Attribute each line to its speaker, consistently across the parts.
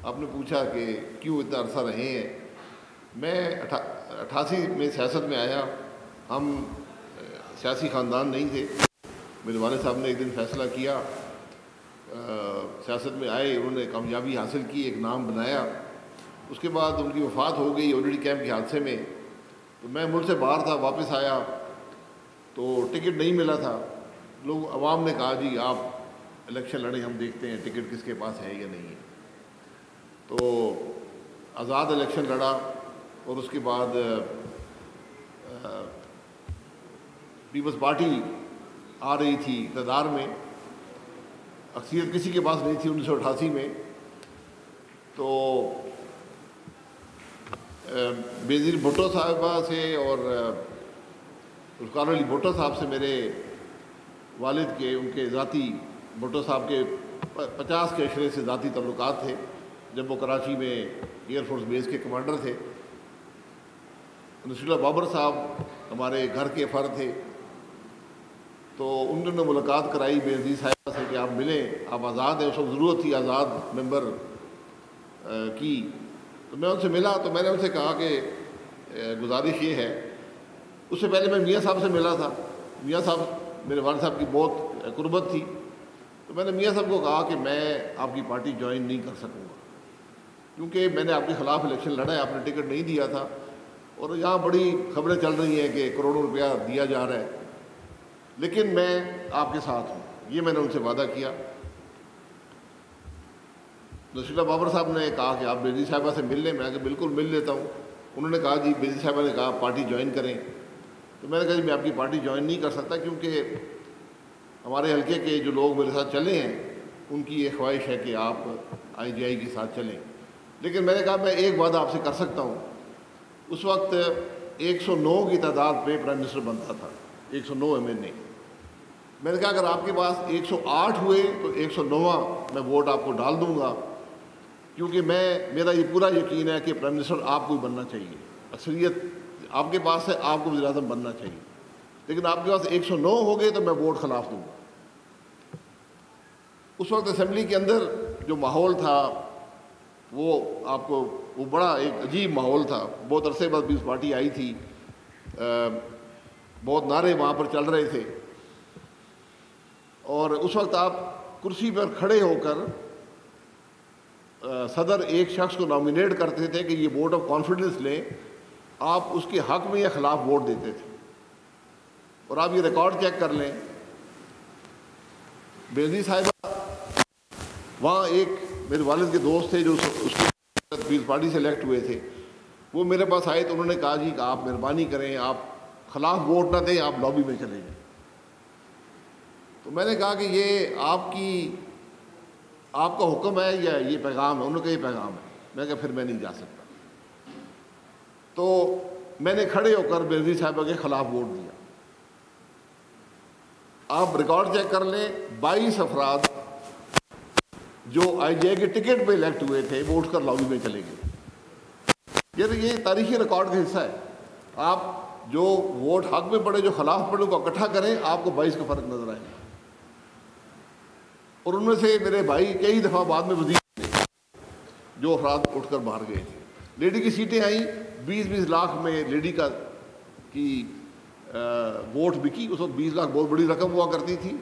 Speaker 1: آپ نے پوچھا کہ کیوں اتنا عرصہ رہے ہیں. میں 88 میں سیاست میں آیا. ہم سیاسی خاندان نہیں تھے. میرے والد صاحب نے ایک دن فیصلہ کیا, سیاست میں آئے, انہوں نے کامیابی حاصل کی, ایک نام بنایا. اس کے بعد ان کی وفات ہو گئی اوڈیڈی کیمپ کے حادثے میں. تو میں ملک سے باہر تھا, واپس آیا تو ٹکٹ نہیں ملا تھا. لوگ عوام نے کہا جی آپ الیکشن لڑیں, ہم دیکھتے ہیں ٹکٹ کس کے پاس ہے یا نہیں ہے. تو آزاد الیکشن لڑا اور اس کے بعد پیپلز پارٹی آ رہی تھی اقتدار میں. اکثریت کسی کے پاس نہیں تھی 1988 میں. تو بینظیر بھٹو صاحبہ سے اور ذوالفقار علی بھٹو صاحب سے, میرے والد کے, ان کے ذاتی, بھٹو صاحب کے 50 کے عشرے سے ذاتی تعلقات تھے جب وہ کراچی میں ایئر فورس بیس کے کمانڈر تھے. نصیر اللہ بابر صاحب ہمارے گھر کے فرد تھے. تو انہوں نے ملاقات کرائی بینظیر صاحبہ سے کہ آپ ملیں, آپ آزاد ہیں. اس وقت ضرورت تھی آزاد ممبر کی. تو میں ان سے ملا تو میں نے ان سے کہا کہ گزارش یہ ہے. اس سے پہلے میں میاں صاحب سے ملا تھا. میاں صاحب میرے والد صاحب کی بہت قربت تھی. تو میں نے میاں صاحب کو کہا کہ میں آپ کی پارٹی جوائن نہیں کر سکوں گا کیونکہ میں نے آپ کے خلاف الیکشن لڑا ہے, آپ نے ٹکٹ نہیں دیا تھا, اور یہاں بڑی خبریں چل رہی ہیں کہ کروڑوں روپیہ دیا جا رہا ہے, لیکن میں آپ کے ساتھ ہوں. یہ میں نے ان سے وعدہ کیا. نصیر اللہ بابر صاحب نے کہا کہ آپ بینظیر صاحبہ سے مل لیں. میں نے کہا بالکل مل لیتا ہوں. انہوں نے کہا جی بینظیر صاحبہ نے کہا پارٹی جوائن کریں. تو میں نے کہا جی میں آپ کی پارٹی جوائن نہیں کر سکتا کیونکہ ہمارے حلقے کے جو لوگ میرے ساتھ چلے ہیں ان کی یہ خواہش ہے کہ آپ آئی جے آئی کے ساتھ چلیں. لیکن میں نے کہا میں ایک وعدہ آپ سے کر سکتا ہوں. اس وقت 109 کی تعداد پہ پرائم منسٹر بنتا تھا, 109 MNA. میں نے کہا اگر آپ کے پاس 108 ہوئے تو 109واں میں ووٹ آپ کو ڈال دوں گا, کیونکہ میرا یہ پورا یقین ہے کہ پرائم منسٹر آپ کو ہی بننا چاہیے. اکثریت آپ کے پاس ہے, آپ کو وزیر اعظم بننا چاہیے. لیکن آپ کے پاس 109 ہو گئے تو میں ووٹ خلاف دوں گا. اس وقت اسمبلی کے اندر جو ماحول تھا وہ آپ کو, وہ بڑا ایک عجیب ماحول تھا. بہت عرصے بعد پیپلز پارٹی آئی تھی, بہت نعرے وہاں پر چل رہے تھے. اور اس وقت آپ کرسی پر کھڑے ہو کر صدر ایک شخص کو نامینیٹ کرتے تھے کہ یہ ووٹ آف کانفیڈنس لیں, آپ اس کے حق میں یا خلاف ووٹ دیتے تھے. اور آپ یہ ریکارڈ چیک کر لیں, بینظیر صاحبہ وہاں ایک میرے والد کے دوست تھے جو اس پیپلز پارٹی سے الیکٹ ہوئے تھے, وہ میرے پاس آئے تو انہوں نے کہا جی کہ آپ مہربانی کریں, آپ خلاف ووٹ نہ دیں, آپ لابی میں چلے جائیں. تو میں نے کہا کہ یہ آپ کا حکم ہے یا یہ پیغام ہے؟ انہوں نے کہا یہ پیغام ہے. میں کہا پھر میں نہیں جا سکتا. تو میں نے کھڑے ہو کر بینظیر صاحبہ کے خلاف ووٹ دیا. آپ ریکارڈ چیک کر لیں, 22 افراد جو آئی جے کے ٹکٹ پہ الیکٹ ہوئے تھے وہ اٹھ کر لابی میں چلے گئے. یہ تاریخی ریکارڈ کا حصہ ہے. آپ جو ووٹ حق میں پڑے, جو خلاف پڑے, کو اکٹھا کریں, آپ کو 22 کا فرق نظر آئے گا. اور ان میں سے میرے بھائی کئی دفعہ بعد میں وزیر تھے جو افراد اٹھ کر باہر گئے تھے. لیڈی کی سیٹیں آئیں, 20-20 لاکھ میں لیڈی کی ووٹ بکی. اس وقت 20 لاکھ بہت بڑی رقم ہوا کرتی تھی.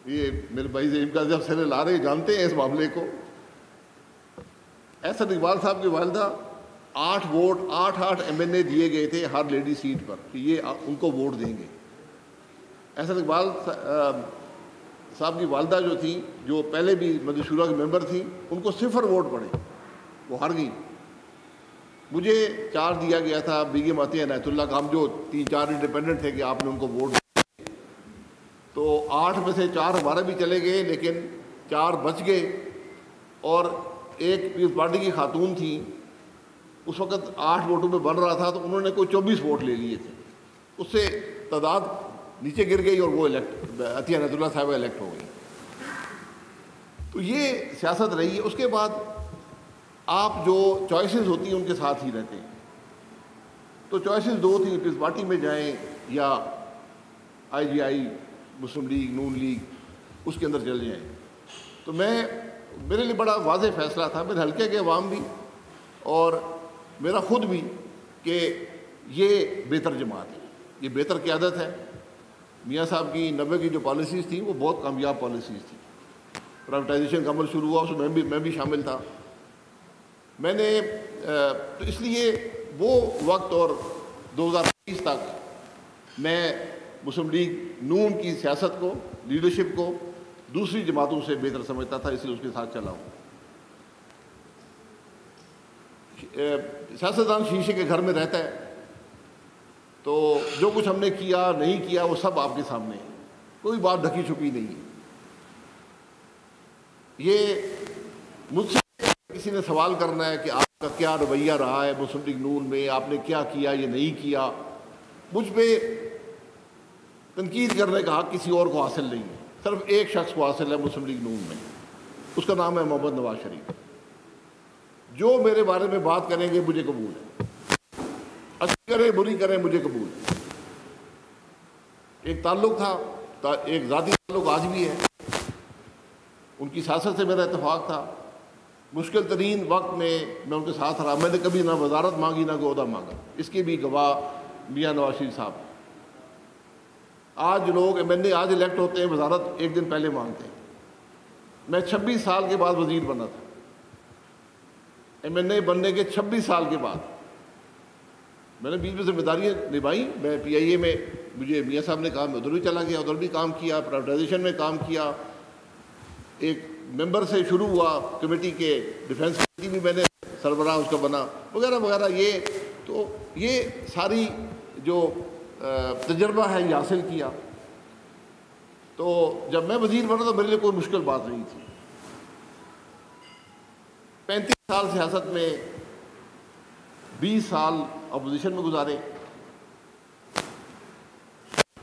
Speaker 1: یہ میرے بھائی زعیم کا جب سر لا رہے جانتے ہیں اس معاملے کو. احسن اقبال صاحب کی والدہ 8 ووٹ 8 MNA دیے گئے تھے ہر لیڈی سیٹ پر کہ یہ ان کو ووٹ دیں گے. احسن اقبال صاحب کی والدہ جو تھیں, جو پہلے بھی مجلس شورا کے ممبر تھیں, ان کو 0 ووٹ پڑے, وہ ہار گئی. مجھے 4 دیا گیا تھا, بیگم عطیہ عنایت اللہ کا. ہم جو 3-4 انڈیپینڈنٹ تھے کہ آپ نے ان کو ووٹ دیا, تو 8 میں سے 4 ہمارے بھی چلے گئے, لیکن 4 بچ گئے. اور ایک پیپلز پارٹی کی خاتون تھیں, اس وقت 8 ووٹوں پہ بن رہا تھا, تو انہوں نے کوئی 24 ووٹ لے لیے تھے. اس سے تعداد نیچے گر گئی اور وہ عطیہ عنایت اللہ صاحبہ الیکٹ ہو گئی. تو یہ سیاست رہی ہے. اس کے بعد آپ جو چوائسیز ہوتی ہیں ان کے ساتھ ہی رہتے ہیں. تو چوائسیز 2 تھیں, پیپلز پارٹی میں جائیں یا آئی جے آئی, مسلم لیگ, نون لیگ, اس کے اندر چل جائیں. تو میں میرے لیے بڑا واضح فیصلہ تھا، میرے حلقے کے عوام بھی اور میرا خود بھی، کہ یہ بہتر جماعت ہے، یہ بہتر قیادت ہے۔ میاں صاحب کی 90 کی جو پالیسیز تھیں وہ بہت کامیاب پالیسیز تھیں۔ پرائیویٹائزیشن کا عمل شروع ہوا، اس میں میں بھی شامل تھا۔ میں نے تو اس لیے وہ وقت اور 2023 تک میں مسلم لیگ نون کی سیاست کو، لیڈرشپ کو دوسری جماعتوں سے بہتر سمجھتا تھا، اس لیے اس کے ساتھ چلا ہوں۔ سیاستدان شیشے کے گھر میں رہتا ہے، تو جو کچھ ہم نے کیا نہیں کیا وہ سب آپ کے سامنے ہے، کوئی بات ڈھکی چھپی نہیں ہے۔ یہ مجھ سے کسی نے سوال کرنا ہے کہ آپ کا کیا رویہ رہا ہے مسلم لیگ نون میں، آپ نے کیا کیا یہ نہیں کیا، مجھ پہ تنقید کرنے کا حق کسی اور کو حاصل نہیں ہے، صرف ایک شخص کو حاصل ہے مسلم لیگ نون میں، اس کا نام ہے محمد نواز شریف۔ جو میرے بارے میں بات کریں گے مجھے قبول ہے، اچھی کریں بری کریں مجھے قبول ہے۔ ایک تعلق تھا، ایک ذاتی تعلق آج بھی ہے، ان کی سیاست سے میرا اتفاق تھا۔ مشکل ترین وقت میں میں ان کے ساتھ رہا، میں نے کبھی نہ وزارت مانگی نہ کوئی عہدہ مانگا، اس کے بھی گواہ میاں نواز شریف صاحب۔ آج لوگ MNA آج الیکٹ ہوتے ہیں، وزارت ایک دن پہلے مانگتے ہیں۔ میں 26 سال کے بعد وزیر بنا تھا، MNA بننے کے 26 سال کے بعد میں نے 20 ذمہ داریاں نبھائیں۔ میں PIA میں، مجھے میاں صاحب نے کہا، میں ادھر بھی چلا گیا، ادھر بھی کام کیا، پرائیویٹائزیشن میں کام کیا، ایک ممبر سے شروع ہوا کمیٹی کے، ڈیفینس کمیٹی بھی میں نے سربراہ اس کا بنا، وغیرہ وغیرہ۔ یہ ساری جو تجربہ ہے یہ حاصل کیا۔ تو جب میں وزیر بنا تو میرے لیے کوئی مشکل بات نہیں تھی۔ 35 سال سیاست میں، 20 سال اپوزیشن میں گزارے،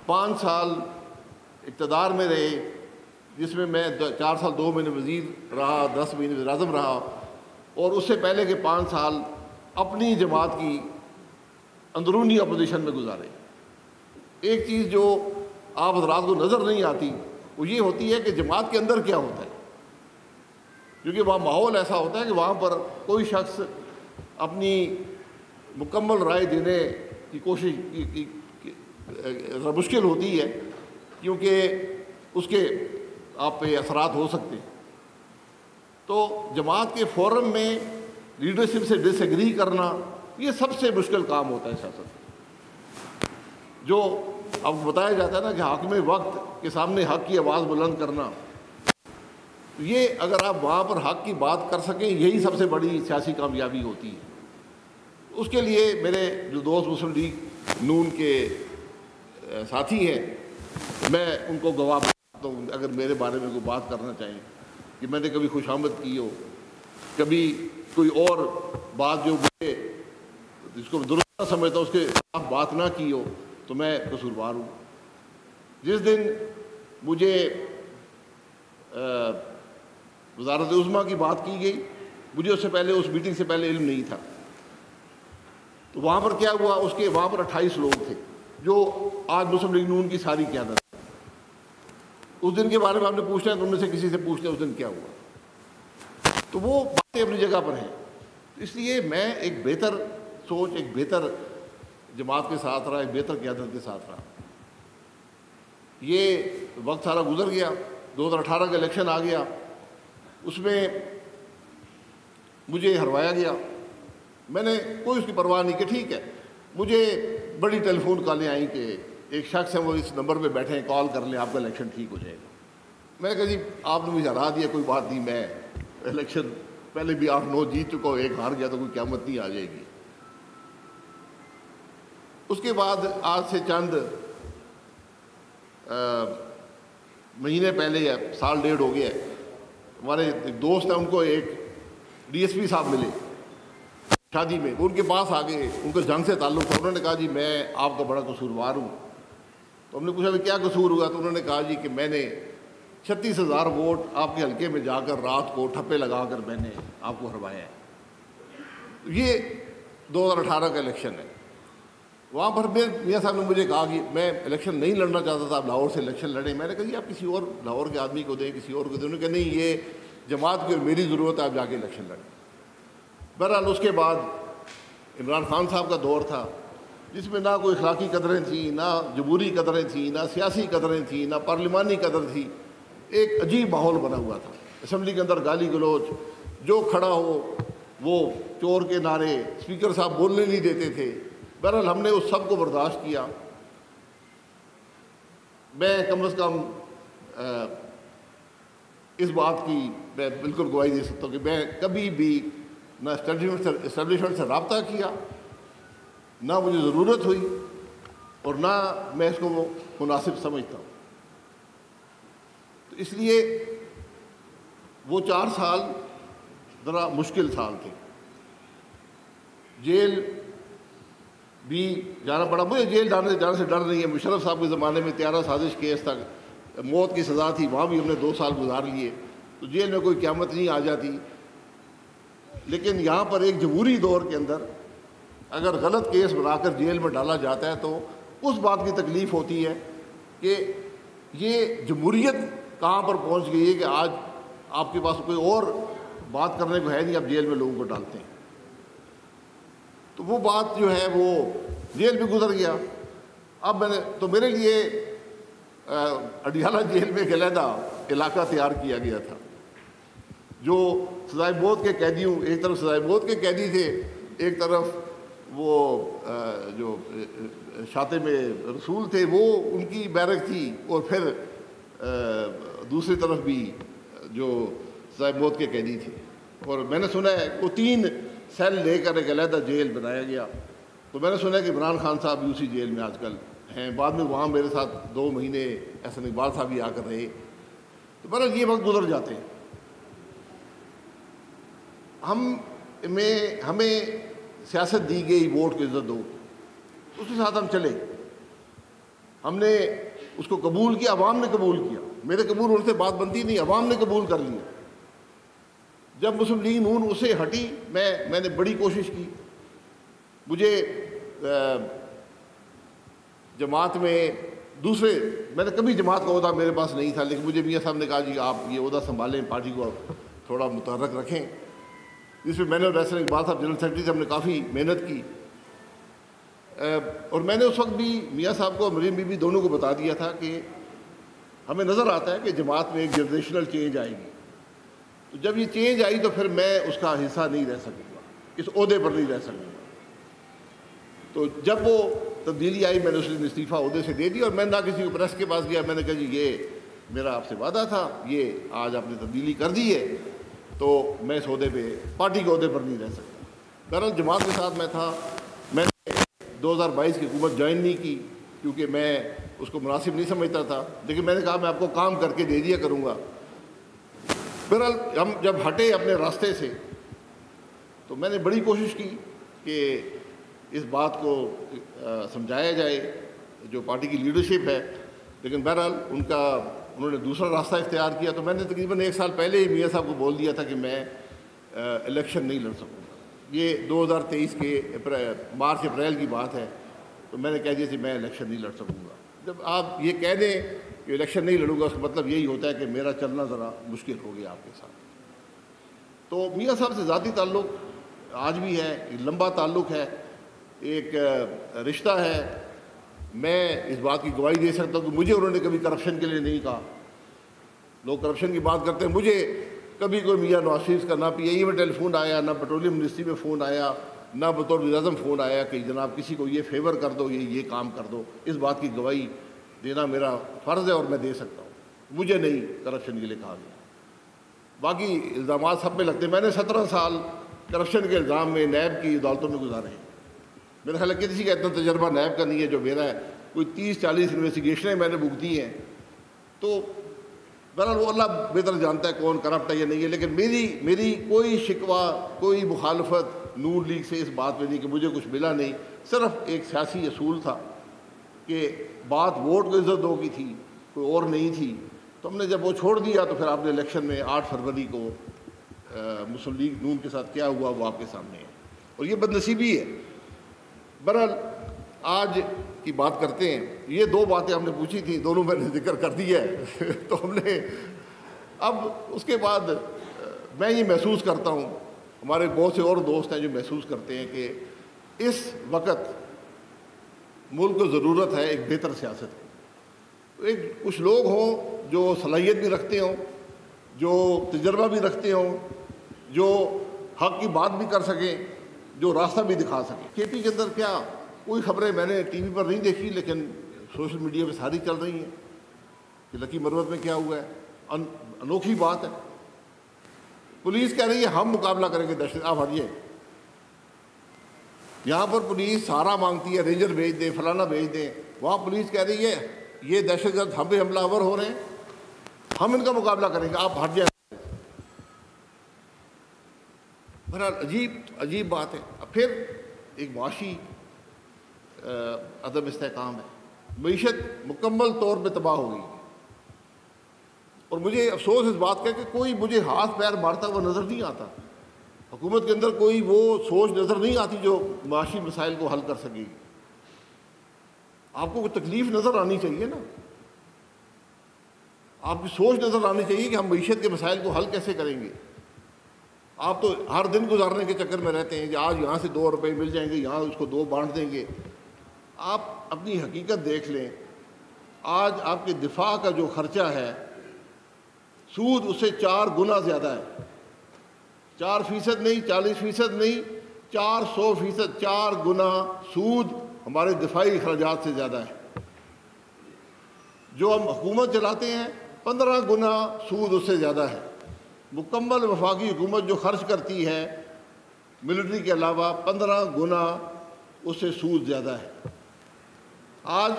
Speaker 1: 5 سال اقتدار میں رہے، جس میں میں 4 سال 2 مہینے وزیر رہا، 10 مہینے وزیر اعظم رہا، اور اس سے پہلے کے 5 سال اپنی جماعت کی اندرونی اپوزیشن میں گزارے۔ ایک چیز جو آپ حضرات کو نظر نہیں آتی وہ یہ ہوتی ہے کہ جماعت کے اندر کیا ہوتا ہے، کیونکہ وہاں ماحول ایسا ہوتا ہے کہ وہاں پر کوئی شخص اپنی مکمل رائے دینے کی کوشش مشکل ہوتی ہے، کیونکہ اس کے آپ پہ اثرات ہو سکتے ہیں۔ تو جماعت کے فورم میں لیڈرشپ سے ڈس ایگری کرنا یہ سب سے مشکل کام ہوتا ہے سیاست۔ جو اب بتایا جاتا ہے نا کہ حاکم وقت کے سامنے حق کی آواز بلند کرنا، یہ اگر آپ وہاں پر حق کی بات کر سکیں یہی سب سے بڑی سیاسی کامیابی ہوتی ہے۔ اس کے لیے میرے جو دوست مسلم لیگ نون کے ساتھی ہیں، میں ان کو گواہ تو اگر میرے بارے میں کوئی بات کرنا چاہیں کہ میں نے کبھی خوشامد کی ہو، کبھی کوئی اور بات جو مجھے جس کو درست نہ سمجھتا اس کے خلاف بات نہ کی ہو، تو میں قصوروار ہوں۔ جس دن مجھے وزارت عظمیٰ کی بات کی گئی، مجھے اس سے پہلے، اس میٹنگ سے پہلے علم نہیں تھا۔ تو وہاں پر کیا ہوا، اس کے وہاں پر 28 لوگ تھے جو آج مسلم لیگ نون کی ساری قیادت۔ اس دن کے بارے میں آپ نے پوچھنا ہے تو ان میں سے کسی سے پوچھ لیں اس دن کیا ہوا، تو وہ باتیں اپنی جگہ پر ہیں۔ اس لیے میں ایک بہتر سوچ، ایک بہتر جماعت کے ساتھ رہا، ایک بہتر قیادت کے ساتھ رہا۔ یہ وقت سارا گزر گیا، 2018 کا الیکشن آ گیا، اس میں مجھے ہروایا گیا۔ میں نے کوئی اس کی پرواہ نہیں کہ ٹھیک ہے، مجھے بڑی ٹیلی فون کالیں آئیں کہ ایک شخص ہے وہ اس نمبر پہ بیٹھے ہیں، کال کر لیں آپ کا الیکشن ٹھیک ہو جائے گا۔ میں نے کہا جی آپ نے مجھے ہرا دیا، کوئی بات نہیں، میں الیکشن پہلے بھی 8-9 جیت چکا ہوں، ایک ہار گیا تو کوئی قیامت نہیں آ جائے گی۔ اس کے بعد آج سے چند مہینے پہلے یا سال ڈیڑھ ہو گیا ہے، ہمارے ایک دوست ہیں، ان کو ایک DSP صاحب ملے شادی میں، وہ ان کے پاس آ گئے، ان کو جنگ سے تعلق تھا۔ انہوں نے کہا جی میں آپ کا بڑا قصوروار ہوں۔ تو ہم نے پوچھا کہ کیا قصور ہوا؟ تو انہوں نے کہا جی کہ میں نے 36,000 ووٹ آپ کے حلقے میں جا کر رات کو ٹھپے لگا کر میں نے آپ کو ہروایا ہے۔ یہ 2018 کا الیکشن ہے۔ وہاں پر میاں صاحب نے مجھے کہا کہ میں الیکشن نہیں لڑنا چاہتا تھا، آپ لاہور سے الیکشن لڑیں۔ میں نے کہا جی آپ کسی اور لاہور کے آدمی کو دیں، کسی اور کو دیں۔ انہوں نے کہا نہیں، یہ جماعت کی اور میری ضرورت ہے، آپ جا کے الیکشن لڑیں۔ بہرحال اس کے بعد عمران خان صاحب کا دور تھا جس میں نہ کوئی اخلاقی قدریں تھیں، نہ جمہوری قدریں تھیں، نہ سیاسی قدریں تھیں، نہ پارلیمانی قدر تھی۔ ایک عجیب ماحول بنا ہوا تھا اسمبلی کے اندر، گالی گلوچ، جو کھڑا ہو وہ چور کے نعرے، اسپیکر صاحب بولنے نہیں دیتے تھے۔ بہرحال ہم نے اس سب کو برداشت کیا۔ میں کم از کم اس بات کی میں بالکل گواہی دے سکتا ہوں کہ میں کبھی بھی نہ اسٹیبلشمنٹ سے رابطہ کیا، نہ مجھے ضرورت ہوئی، اور نہ میں اس کو مناسب سمجھتا ہوں۔ تو اس لیے وہ 4 سال ذرا مشکل سال تھے۔ جیل بھی جانا پڑا مجھے، جیل جانے سے ڈر نہیں ہے۔ مشرف صاحب کے زمانے میں 13 سازش کیس تک موت کی سزا تھی، وہاں بھی ہم نے 2 سال گزار لیے، تو جیل میں کوئی قیامت نہیں آ جاتی۔ لیکن یہاں پر ایک جمہوری دور کے اندر اگر غلط کیس بنا کر جیل میں ڈالا جاتا ہے تو اس بات کی تکلیف ہوتی ہے کہ یہ جمہوریت کہاں پر پہنچ گئی ہے کہ آج آپ کے پاس کوئی اور بات کرنے کو ہے نہیں، آپ جیل میں لوگوں کو ڈالتے ہیں۔ تو وہ بات جو ہے وہ جیل بھی گزر گیا۔ اب تو میرے لیے اڈیالہ جیل میں ایک علیحدہ علاقہ تیار کیا گیا تھا، جو سزائے موت کے قیدیوں، ایک طرف سزائے موت کے قیدی تھے، ایک طرف وہ جو شاطئ میں رسول تھے وہ ان کی بیرک تھی، اور پھر دوسری طرف بھی جو سزائے موت کے قیدی تھے۔ اور میں نے سنا ہے وہ 3 سیل لے کر ایک علیحدہ جیل بنایا گیا۔ تو میں نے سنا ہے کہ عمران خان صاحب بھی اسی جیل میں آج کل ہیں۔ بعد میں وہاں میرے ساتھ 2 مہینے احسن اقبال صاحب بھی آ کر رہے۔ تو بہرحال یہ وقت گزر جاتے ہیں۔ ہمیں سیاست دی گئی، ووٹ کو عزت دو، اس کے ساتھ ہم چلے۔ ہم نے اس کو قبول کیا، عوام نے قبول کیا۔ میرے قبول ہونے سے بات بنتی نہیں، عوام نے قبول کر لیا۔ جب مسلم لیگ نون اس سے ہٹی، میں نے بڑی کوشش کی۔ مجھے جماعت میں میں نے کبھی جماعت کا عہدہ میرے پاس نہیں تھا، لیکن مجھے میاں صاحب نے کہا جی آپ یہ عہدہ سنبھالیں، پارٹی کو تھوڑا متحرک رکھیں، جس میں نے اور احسن اقبال صاحب جنرل سیکرٹری سے ہم نے کافی محنت کی۔ اور میں نے اس وقت بھی میاں صاحب کو اور مریم بی بی دونوں کو بتا دیا تھا کہ ہمیں نظر آتا ہے کہ جماعت میں ایک جنریشنل چینج آئے گی، تو جب یہ چینج آئی تو پھر میں اس کا حصہ نہیں رہ سکوں گا، اس عہدے پر نہیں رہ سکوں گا۔ تو جب وہ تبدیلی آئی میں نے اس دن استعفیٰ عہدے سے دے دیا، اور میں نہ کسی کو پریس کے پاس گیا، میں نے کہا جی یہ میرا آپ سے وعدہ تھا، یہ آج آپ نے تبدیلی کر دی ہے، تو میں اس عہدے پہ، پارٹی کے عہدے پر نہیں رہ سکتا۔ بہرحال جماعت کے ساتھ میں تھا۔ میں نے 2022 کی حکومت جوائن نہیں کی کیونکہ میں اس کو مناسب نہیں سمجھتا تھا، لیکن میں نے کہا میں آپ کو کام کر کے دے دیا کروں گا۔ بہرحال ہم جب ہٹے اپنے راستے سے تو میں نے بڑی کوشش کی کہ اس بات کو سمجھایا جائے جو پارٹی کی لیڈرشپ ہے، لیکن بہرحال انہوں نے دوسرا راستہ اختیار کیا۔ تو میں نے تقریباً 1 سال پہلے ہی میاں صاحب کو بول دیا تھا کہ میں الیکشن نہیں لڑ سکوں گا۔ یہ 2023 کے مارچ اپریل کی بات ہے، تو میں نے کہہ دیا کہ میں الیکشن نہیں لڑ سکوں گا۔ جب آپ یہ کہہ دیں کہ الیکشن نہیں لڑوں گا، اس کا مطلب یہی ہوتا ہے کہ میرا چلنا ذرا مشکل ہو گیا آپ کے ساتھ۔ تو میاں صاحب سے ذاتی تعلق آج بھی ہے، ایک لمبا تعلق ہے، ایک رشتہ ہے۔ میں اس بات کی گواہی دے سکتا ہوں کہ مجھے انہوں نے کبھی کرپشن کے لیے نہیں کہا۔ لوگ کرپشن کی بات کرتے ہیں، مجھے کبھی کوئی میاں نواز شریف کا نہ پی آئی اے میں ٹیلی فون آیا، نہ پیٹرولیم منسٹری میں فون آیا، نہ بطور وزیر اعظم فون آیا کہ جناب کسی کو یہ فیور کر دو، یہ کام کر دو۔ اس بات کی گواہی دینا میرا فرض ہے اور میں دے سکتا ہوں۔ مجھے نہیں کرپشن کے لیے کہا گیا۔ باقی الزامات سب پہ لگتے ہیں۔ میں نے 17 سال کرپشن کے الزام میں نیب کی عدالتوں میں گزارے ہیں۔ میرا خیال ہے کہ کسی کا اتنا تجربہ نیب کا نہیں ہے جو میرا ہے۔ کوئی 30-40 انویسٹیگیشنیں میں نے بک دی ہیں۔ تو بہرحال وہ اللہ بہتر جانتا ہے کون کرپٹ ہے یا نہیں ہے، لیکن میری کوئی شکوہ، کوئی مخالفت نون لیگ سے اس بات میں نہیں کہ مجھے کچھ ملا نہیں۔ صرف ایک سیاسی اصول تھا کہ بات ووٹ کو عزت دو کی تھی، کوئی اور نہیں تھی۔ تو ہم نے جب وہ چھوڑ دیا تو پھر آپ نے الیکشن میں 8 فروری کو مسلم لیگ نون کے ساتھ کیا ہوا وہ آپ کے سامنے ہے، اور یہ بد نصیبی ہے۔ بہرحال آج کی بات کرتے ہیں۔ یہ 2 باتیں ہم نے پوچھی تھیں، دونوں میں نے ذکر کر دی ہے۔ تو ہم نے اب اس کے بعد میں یہ محسوس کرتا ہوں، ہمارے بہت سے اور دوست ہیں جو محسوس کرتے ہیں کہ اس وقت ملک کو ضرورت ہے ایک بہتر سیاست کی۔ کچھ لوگ ہوں جو صلاحیت بھی رکھتے ہوں، جو تجربہ بھی رکھتے ہوں، جو حق کی بات بھی کر سکیں، جو راستہ بھی دکھا سکیں۔ کے پی کے اندر کیا کوئی خبریں میں نے ٹی وی پر نہیں دیکھی، لیکن سوشل میڈیا پہ ساری چل رہی ہیں کہ لکی مروت میں کیا ہوا ہے۔ انوکھی بات ہے، پولیس کہہ رہی ہے ہم مقابلہ کریں گے دہشت، آپ ہٹیے۔ یہاں پر پولیس سہارا مانگتی ہے، رینجر بھیج دیں، فلانا بھیج دیں، وہاں پولیس کہہ رہی ہے یہ دہشت گرد ہم پہ حملہ آور ہو رہے ہیں، ہم ان کا مقابلہ کریں گے، آپ ہٹ جائیں۔ بہرحال عجیب بات ہے۔ اب پھر ایک معاشی عدم استحکام ہے، معیشت مکمل طور پہ تباہ ہو گئی، اور مجھے افسوس اس بات کا کہ کوئی مجھے ہاتھ پیر مارتا ہوا نظر نہیں آتا، حکومت کے اندر کوئی وہ سوچ نظر نہیں آتی جو معاشی مسائل کو حل کر سکے گی۔ آپ کو کوئی تکلیف نظر آنی چاہیے نا، آپ کی سوچ نظر آنی چاہیے کہ ہم معیشت کے مسائل کو حل کیسے کریں گے۔ آپ تو ہر دن گزارنے کے چکر میں رہتے ہیں کہ آج یہاں سے 2 روپے مل جائیں گے، یہاں اس کو 2 بانٹ دیں گے۔ آپ اپنی حقیقت دیکھ لیں، آج آپ کے دفاع کا جو خرچہ ہے، سود اس سے 4 گنا زیادہ ہے، 4% نہیں، 40% نہیں، 400%، 4 گنا سود ہمارے دفاعی اخراجات سے زیادہ ہے۔ جو ہم حکومت چلاتے ہیں 15 گنا سود اس سے زیادہ ہے۔ مکمل وفاقی حکومت جو خرچ کرتی ہے ملٹری کے علاوہ 15 گنا اس سے سود زیادہ ہے۔ آج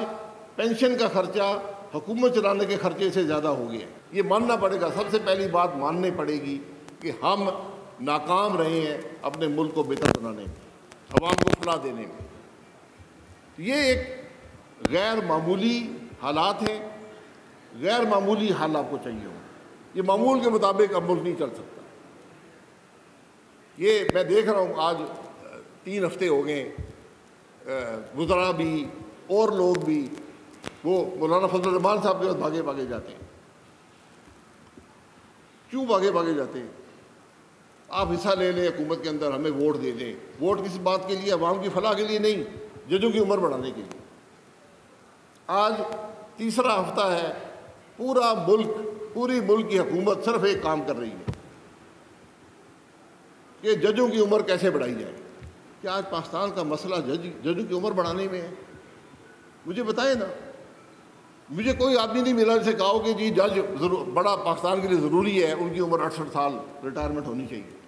Speaker 1: پینشن کا خرچہ حکومت چلانے کے خرچے سے زیادہ ہو گیا ہے۔ یہ ماننا پڑے گا، سب سے پہلی بات ماننی پڑے گی کہ ہم ناکام رہے ہیں اپنے ملک کو بہتر بنانے میں، عوام کو فلاح دینے میں۔ یہ ایک غیر معمولی حالات ہیں، غیر معمولی حال آپ کو چاہیے ہو۔ یہ معمول کے مطابق اب ملک نہیں چل سکتا۔ یہ میں دیکھ رہا ہوں آج 3 ہفتے ہو گئے، وزراء بھی اور لوگ بھی وہ مولانا فضل الرحمان صاحب کے پاس بھاگے جاتے ہیں۔ کیوں بھاگے جاتے ہیں؟ آپ حصہ لے لیں حکومت کے اندر، ہمیں ووٹ دے دیں۔ ووٹ کس بات کے لیے؟ عوام کی فلاح کے لیے نہیں، ججوں کی عمر بڑھانے کے لیے۔ آج تیسرا ہفتہ ہے، پوری ملک کی حکومت صرف ایک کام کر رہی ہے کہ ججوں کی عمر کیسے بڑھائی جائے۔ کیا آج پاکستان کا مسئلہ ججوں کی عمر بڑھانے میں ہے؟ مجھے بتائیں نا، مجھے کوئی آدمی نہیں ملا جسے کہا کہ جی جج بڑا پاکستان کے لیے ضروری ہے، ان کی عمر 68 سال ریٹائرمنٹ ہونی چاہیے۔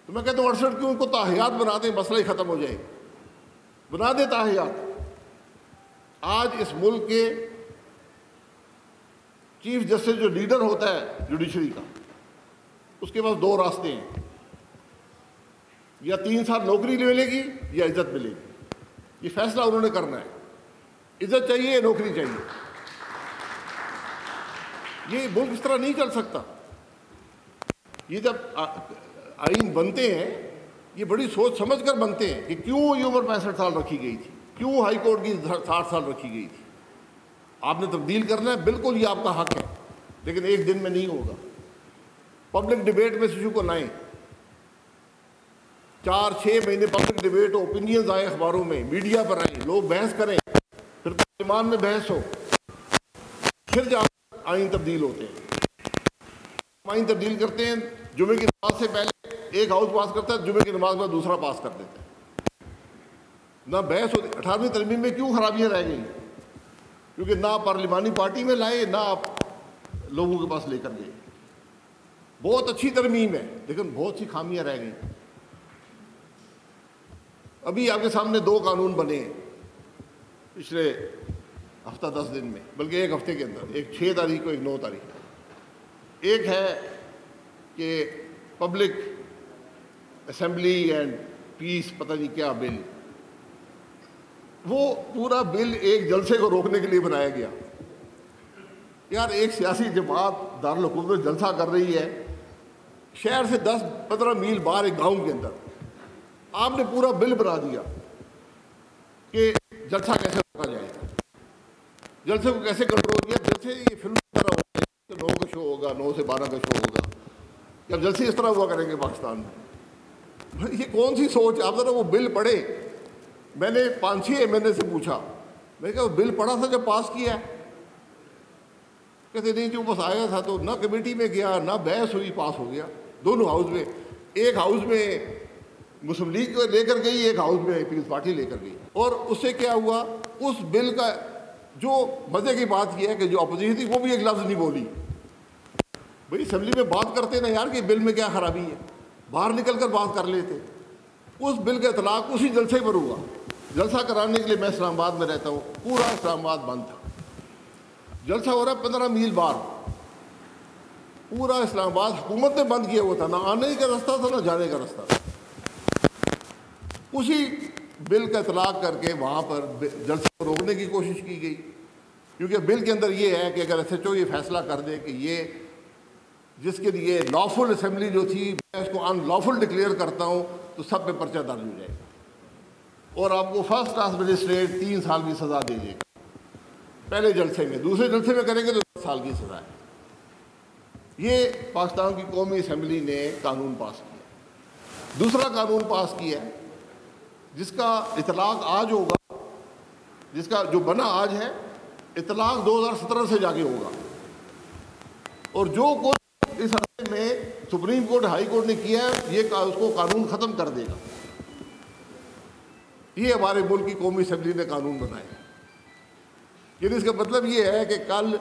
Speaker 1: تو میں کہتا ہوں 68 کیوں، ان کو تاحیات بنا دیں، مسئلہ ہی ختم ہو جائے، بنا دیں تاحیات۔ آج اس ملک کے چیف جسٹس جو لیڈر ہوتا ہے جوڈیشری کا، اس کے پاس 2 راستے ہیں، یا 3 سال نوکری ملے گی یا عزت ملے گی۔ یہ فیصلہ انہوں نے کرنا ہے، عزت چاہیے یا نوکری چاہیے۔ یہ ملک اس طرح نہیں چل سکتا۔ یہ جب آئین بنتے ہیں یہ بڑی سوچ سمجھ کر بنتے ہیں کہ کیوں یہ عمر 65 سال رکھی گئی تھی، کیوں ہائی کورٹ کی 60 سال رکھی گئی تھی۔ آپ نے تبدیل کرنا ہے، بالکل یہ آپ کا حق ہے، لیکن ایک دن میں نہیں ہوگا۔ پبلک ڈیبیٹ میں اس ایشو کو لائیں، 4-6 مہینے پبلک ڈیبیٹ ہو، اوپینینز آئیں اخباروں میں، میڈیا پر آئیں، لوگ بحث کریں، پھر پارلیمان میں بحث ہو، پھر جا آئین تبدیل ہوتے ہیں۔ آئین تبدیل کرتے ہیں، جمعے کی نماز سے پہلے ایک ہاؤس پاس کرتا ہے، جمعے کی نماز میں دوسرا پاس کر دیتا ہے۔ نہ بحث ہوتی۔ 18ویں ترمیم میں کیوں خرابیاں رہ گئی؟ کیونکہ نہ پارلیمانی پارٹی میں لائے، نہ آپ لوگوں کے پاس لے کر گئے۔ بہت اچھی ترمیم ہے لیکن بہت سی خامیاں رہ گئیں۔ ابھی آپ کے سامنے 2 قانون بنے ہیں پچھلے ہفتہ 10 دن میں، بلکہ ایک ہفتے کے اندر، ایک 6 تاریخ کو، ایک 9 تاریخ کو۔ ایک ہے کہ پبلک اسمبلی اینڈ پیس پتہ نہیں کیا بل، وہ پورا بل ایک جلسے کو روکنے کے لیے بنایا گیا۔ یار ایک سیاسی جماعت دارالحکومت جلسہ کر رہی ہے شہر سے 10-15 میل باہر ایک گاؤں کے اندر، آپ نے پورا بل بنا دیا کہ جلسہ کیسے روکا جائے، جلسے کو کیسے کنٹرول کیا۔ جلسے یہ فلم کی طرح ہوتا ہے کہ 9 کا شو ہوگا، 9 سے 12 کا شو ہوگا، کہ اب جلسے اس طرح ہوا کریں گے پاکستان میں؟ یہ کون سی سوچ؟ آپ ذرا وہ بل پڑھے. میں نے 5-6 MNA سے پوچھا, میں نے کہا وہ بل پڑھا تھا جب پاس کیا ہے؟ کہتے نہیں جو بس آیا تھا تو نہ کمیٹی میں گیا نہ بحث ہوئی, پاس ہو گیا دونوں ہاؤس میں. ایک ہاؤس میں مسلم لیگ کو لے کر گئی, ایک ہاؤس میں پیپلز پارٹی لے کر گئی. اور اس سے کیا ہوا, اس بل کا جو مزے کی بات یہ ہے کہ جو اپوزیشن تھی وہ بھی ایک لفظ نہیں بولی. بھئی اسمبلی میں بات کرتے نا یار کہ بل میں کیا خرابی ہے, باہر نکل کر بات کر لیتے. اس بل کا اطلاق اسی جلسے پر ہوا. جلسہ کرانے کے لیے میں اسلام آباد میں رہتا ہوں, پورا اسلام آباد بند تھا. جلسہ ہو رہا ہے 15 میل باہر, پورا اسلام آباد حکومت نے بند کیا ہوا تھا, نہ آنے کا راستہ تھا نہ جانے کا راستہ تھا. اسی بل کا اطلاق کر کے وہاں پر جلسے کو روکنے کی کوشش کی گئی, کیونکہ بل کے اندر یہ ہے کہ اگر SHO یہ فیصلہ کر دے کہ یہ جس کے لیے لافل اسمبلی جو تھی میں اس کو ان لافل ڈکلیئر کرتا ہوں تو سب پہ پرچہ درج ہو جائے گا اور آپ کو فرسٹ کلاس مجسٹریٹ 3 سال کی سزا دے دے گا پہلے جلسے میں. دوسرے جلسے میں کریں گے تو 10 سال کی سزا ہے. یہ پاکستان کی قومی اسمبلی نے قانون پاس کیا. دوسرا قانون پاس کیا ہے جس کا اطلاق آج ہوگا, جس کا جو بنا آج ہے, اطلاق 2017 سے جا کے ہوگا. اور جو کچھ اس عرصے میں سپریم کورٹ ہائی کورٹ نے کیا ہے یہ اس کو قانون ختم کر دے گا. یہ ہمارے ملک کی قومی اسمبلی نے قانون بنایا. یعنی اس کا مطلب یہ ہے کہ کل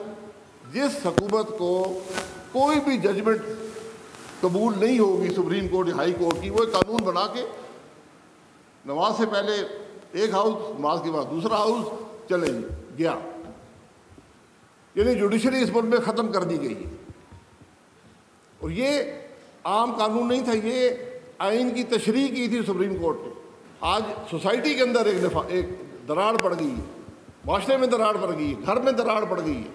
Speaker 1: جس حکومت کو کوئی بھی ججمنٹ قبول نہیں ہوگی سپریم کورٹ ہائی کورٹ کی, وہ ایک قانون بنا کے نماز سے پہلے ایک ہاؤس, نماز کے بعد دوسرا ہاؤس, چلیں گیا. یعنی جوڈیشری اس ملک میں ختم کر دی گئی ہے. اور یہ عام قانون نہیں تھا, یہ آئین کی تشریح کی تھی سپریم کورٹ نے. آج سوسائٹی کے اندر ایک دراڑ پڑ گئی ہے, معاشرے میں دراڑ پڑ گئی ہے, گھر میں دراڑ پڑ گئی ہے.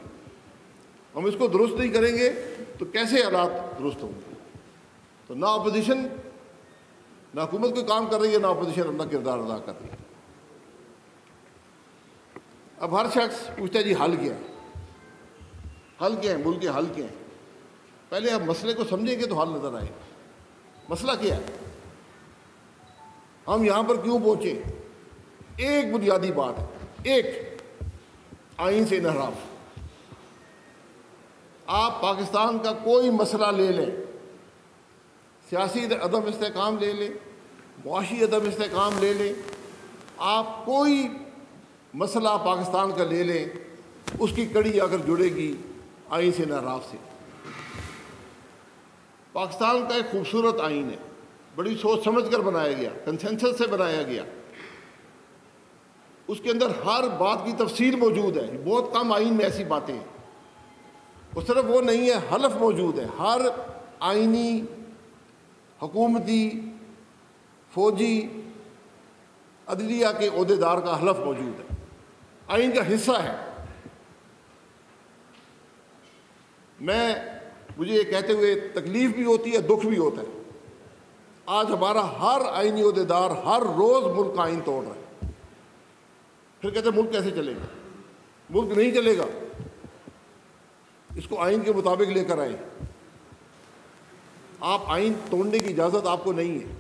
Speaker 1: ہم اس کو درست نہیں کریں گے تو کیسے حالات درست ہوں گے؟ تو نہ اپوزیشن, نہ حکومت کوئی کام کر رہی ہے, نہ اپوزیشن اپنا کردار ادا کر رہی ہے. اب ہر شخص پوچھتا ہے جی حل کیا ہے, حل کیا ہے, ملک کے حل کیا ہیں؟ پہلے آپ مسئلے کو سمجھیں گے تو حل نظر آئے. مسئلہ کیا ہے, ہم یہاں پر کیوں پہنچے؟ ایک بنیادی بات ہے, ایک آئین سے انحراف. آپ پاکستان کا کوئی مسئلہ لے لیں, سیاسی عدم استحکام لے لیں, معاشی عدم استحکام لے لیں, آپ کوئی مسئلہ پاکستان کا لے لیں, اس کی کڑی اگر جڑے گی آئین سے انحراف سے. پاکستان کا ایک خوبصورت آئین ہے, بڑی سوچ سمجھ کر بنایا گیا, کنسنسس سے بنایا گیا. اس کے اندر ہر بات کی تفصیل موجود ہے. بہت کم آئین میں ایسی باتیں ہیں. وہ صرف وہ نہیں ہے, حلف موجود ہے. ہر آئینی, حکومتی, فوجی, عدلیہ کے عہدیدار کا حلف موجود ہے, آئین کا حصہ ہے. مجھے یہ کہتے ہوئے تکلیف بھی ہوتی ہے, دکھ بھی ہوتا ہے. آج ہمارا ہر آئینی عہدیدار ہر روز ملک کا آئین توڑ رہا ہے. پھر کہتے ہیں ملک کیسے چلے گا؟ ملک نہیں چلے گا, اس کو آئین کے مطابق لے کر آئیں. آپ آئین توڑنے کی اجازت آپ کو نہیں ہے,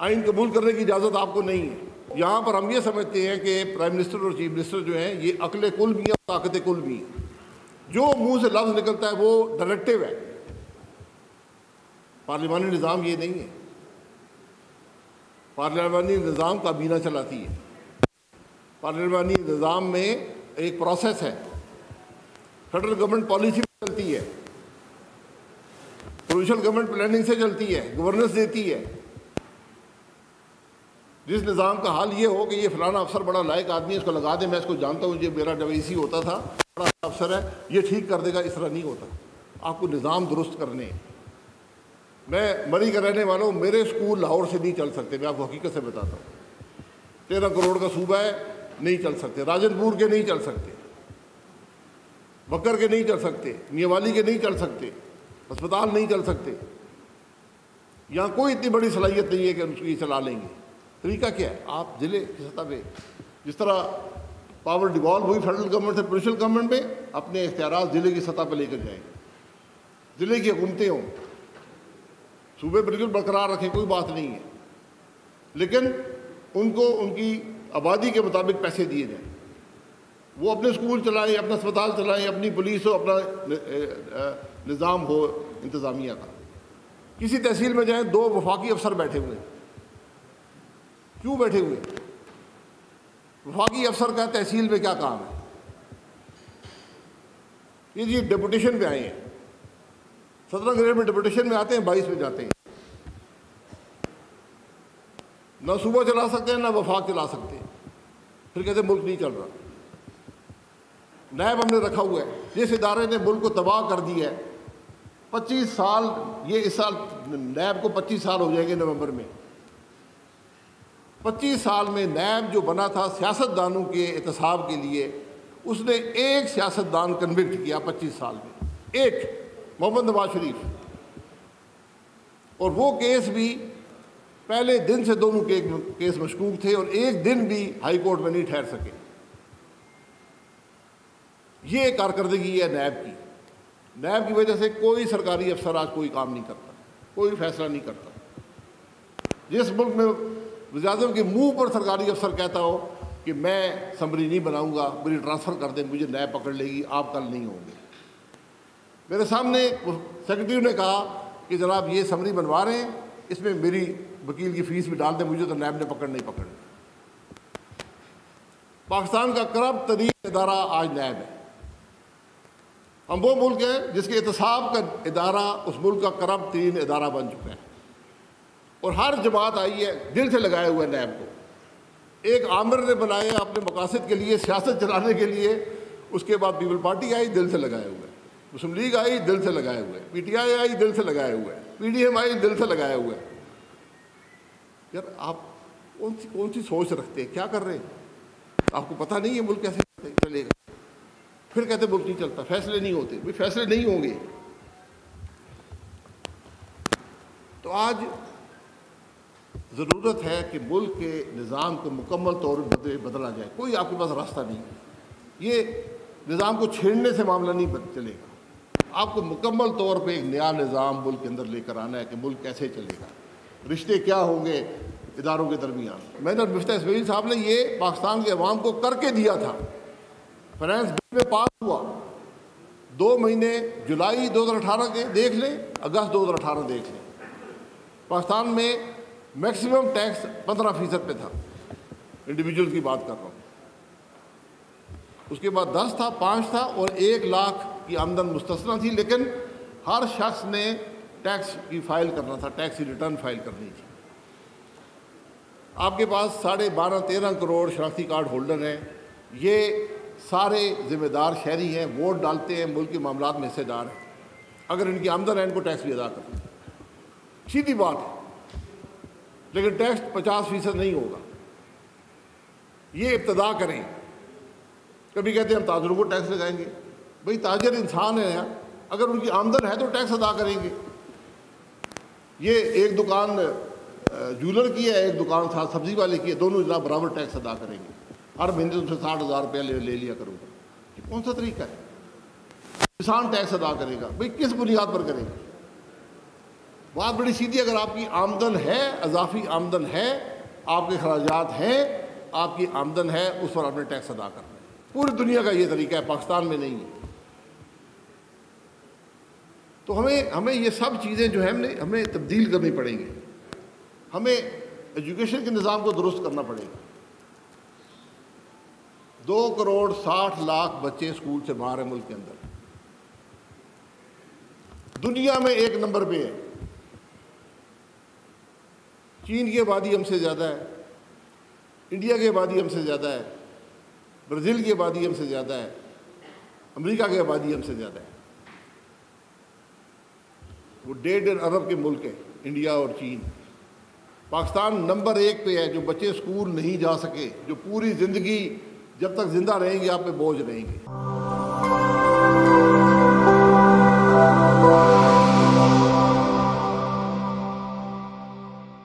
Speaker 1: آئین قبول کرنے کی اجازت آپ کو نہیں ہے. یہاں پر ہم یہ سمجھتے ہیں کہ پرائم منسٹر اور چیف منسٹر جو ہیں یہ عقل کل بھی ہیں اور طاقت کل بھی ہیں. جو منہ سے لفظ نکلتا ہے وہ ڈائریکٹیو ہے. پارلیمانی نظام یہ نہیں ہے. پارلیمانی نظام کابینہ چلاتی ہے. پارلیمانی نظام میں ایک پروسیس ہے, فیڈرل گورنمنٹ پالیسی چلتی ہے, پروونشل گورنمنٹ پلاننگ سے چلتی ہے, گورننس دیتی ہے. جس نظام کا حال یہ ہو کہ یہ فلانا افسر بڑا لائق آدمی ہے, اس کو لگا دیں, میں اس کو جانتا ہوں, یہ میرا جب ایسی ہوتا تھا بڑا افسر ہے, یہ ٹھیک کر دے گا, اس طرح نہیں ہوتا. آپ کو نظام درست کرنے ہیں. میں مری کا رہنے والا ہوں, میرے اسکول لاہور سے نہیں چل سکتے, میں آپ کو حقیقت سے بتاتا ہوں. 13 کروڑ کا صوبہ ہے, نہیں چل سکتے. راجن پور کے نہیں چل سکتے, بکر کے نہیں چل سکتے, میاوالی کے نہیں چل سکتے, ہسپتال نہیں چل سکتے. یہاں کوئی اتنی بڑی صلاحیت نہیں ہے کہ اس کو یہ چلا لیں گے. طریقہ کیا ہے؟ آپ ضلع کی سطح پہ جس طرح پاور ڈیوالو ہوئی فیڈرل گورنمنٹ سے پروونشل گورنمنٹ میں, اپنے اختیارات ضلع کی سطح پہ لے کر جائیں. ضلع کی حکومتیں ہوں, صوبے بالکل برقرار رکھیں، کوئی بات نہیں ہے، لیکن ان کو ان کی آبادی کے مطابق پیسے دیے جائیں، وہ اپنے اسکول چلائیں، اپنا اسپتال چلائیں، اپنی پولیس ہو، اپنا نظام ہو انتظامیہ کا۔ کسی تحصیل میں جائیں 2 وفاقی افسر بیٹھے ہوئے، کیوں بیٹھے ہوئے؟ وفاقی افسر کا تحصیل میں کیا کام ہے؟ یہ جی ڈپوٹیشن پہ آئے ہیں، 17 گریڈ میں ڈپوٹیشن میں آتے ہیں، 22 میں جاتے ہیں، نہ صوبہ چلا سکتے ہیں نہ وفاق چلا سکتے ہیں، پھر کہتے ہیں ملک نہیں چل رہا۔ نیب ہم نے رکھا ہوا ہے، جس ادارے نے ملک کو تباہ کر دیا ہے، 25 سال، یہ اس سال نیب کو 25 سال ہو جائیں گے نومبر میں۔ 25 سال میں نیب جو بنا تھا سیاستدانوں کے احتساب کے لیے، اس نے ایک سیاستدان کنوکٹ کیا 25 سال میں، ایک، محمد نواز شریف، اور وہ کیس بھی پہلے دن سے دونوں کیس مشکوک تھے، اور ایک دن بھی ہائی کورٹ میں نہیں ٹھہر سکے۔ یہ کارکردگی ہے نیب کی۔ نیب کی وجہ سے کوئی سرکاری افسر آج کوئی کام نہیں کرتا، کوئی فیصلہ نہیں کرتا۔ جس ملک میں وزیر اعظم کے منہ پر سرکاری افسر کہتا ہو کہ میں اسمبلی نہیں بناؤں گا، میری ٹرانسفر کر دیں، مجھے نیب پکڑ لے گی، آپ کل نہیں ہوں گے۔ میرے سامنے سیکرٹری نے کہا کہ جناب یہ اسمبلی بنوا رہے ہیں، اس میں میری وکیل کی فیس بھی ڈال دیں، مجھے تو نیب نے پکڑنا۔ پاکستان کا کرپٹ ترین ادارہ آج نیب ہے۔ ہم وہ ملک ہیں جس کے احتساب کا ادارہ اس ملک کا کرپٹ ترین ادارہ بن چکا ہے، اور ہر جماعت آئی ہے دل سے لگائے ہوئے نیب کو۔ ایک عامر نے بنایا اپنے مقاصد کے لیے، سیاست چلانے کے لیے، اس کے بعد پیپل پارٹی آئی دل سے لگائے ہوئے، مسلم لیگ آئی دل سے لگائے ہوئے، پی ٹی آئی آئی دل سے لگائے ہوئے، پی ڈی ایم آئی دل سے لگائے ہوئے۔ یار آپ کون سی سوچ رکھتے ہیں؟ کیا کر رہے ہیں؟ آپ کو پتہ نہیں ہے ملک کیسے چلے گا؟ پھر کہتے ملک نہیں چلتا، فیصلے نہیں ہوتے۔ بھائی فیصلے نہیں ہوں گے تو آج ضرورت ہے کہ ملک کے نظام کو مکمل طور پر بدلا جائے۔ کوئی آپ کے پاس راستہ نہیں ہے، یہ نظام کو چھیڑنے سے معاملہ نہیں چلے گا۔ آپ کو مکمل طور پہ ایک نیا نظام ملک کے اندر لے کر آنا ہے کہ ملک کیسے چلے گا، رشتے کیا ہوں گے اداروں کے درمیان۔ میں نے مفتاح اسماعیل صاحب نے یہ پاکستان کے عوام کو کر کے دیا تھا، فائنانس بل میں پاس ہوا، 2 مہینے جولائی 2018 کے دیکھ لیں، اگست 2018 دیکھ لیں، پاکستان میں میکسیمم ٹیکس 15% پہ تھا، انڈیویجول کی بات کر رہا ہوں۔ اس کے بعد 10 تھا، 5 تھا، اور 1 لاکھ کی آمدن مستثنیٰ تھی، لیکن ہر شخص نے ٹیکس کی فائل کرنا تھا، ٹیکس کی ریٹرن فائل کرنی تھی۔ آپ کے پاس 12.5-13 کروڑ شناختی کارڈ ہولڈر ہیں، یہ سارے ذمہ دار شہری ہیں، ووٹ ڈالتے ہیں، ملک کے معاملات میں حصے دار ہیں۔ اگر ان کی آمدن ہے ان کو ٹیکس بھی ادا کرنا، سیدھی بات ہے، لیکن ٹیکس 50% نہیں ہوگا۔ یہ ابتدا کریں۔ کبھی کہتے ہیں ہم تاجروں کو ٹیکس لگائیں گے، بھئی تاجر انسان ہیں، اگر ان کی آمدن ہے تو ٹیکس ادا کریں گے۔ یہ ایک دکان جولر کی ہے، ایک دکان سبزی والے کی ہے، دونوں جناب برابر ٹیکس ادا کریں گے، ہر مہینے تم سے 60,000 روپیہ لے لیا کروں گا۔ یہ کون سا طریقہ ہے؟ کسان ٹیکس ادا کرے گا، بھئی کس بنیاد پر کرے گا؟ بات بڑی سیدھی، اگر آپ کی آمدن ہے، اضافی آمدن ہے، آپ کے خراجات ہیں، آپ کی آمدن ہے، اس پر آپ نے ٹیکس ادا کرنا ہے۔ پوری دنیا کا یہ طریقہ ہے، پاکستان میں نہیں ہے۔ تو ہمیں یہ سب چیزیں جو ہیں ہمیں تبدیل کرنی پڑیں گی۔ ہمیں ایجوکیشن کے نظام کو درست کرنا پڑے گا۔ 2.60 کروڑ بچے اسکول سے باہر ہیں ملک کے اندر، دنیا میں 1 نمبر پہ ہے۔ چین کی آبادی ہم سے زیادہ ہے، انڈیا کی آبادی ہم سے زیادہ ہے، برازیل کی آبادی ہم سے زیادہ ہے، امریکہ کی آبادی ہم سے زیادہ ہے۔ وہ 1.5 ارب کے ملک ہیں انڈیا اور چین۔ پاکستان نمبر 1 پہ ہے، جو بچے اسکول نہیں جا سکے، جو پوری زندگی جب تک زندہ رہیں گے آپ پہ بوجھ رہیں گے۔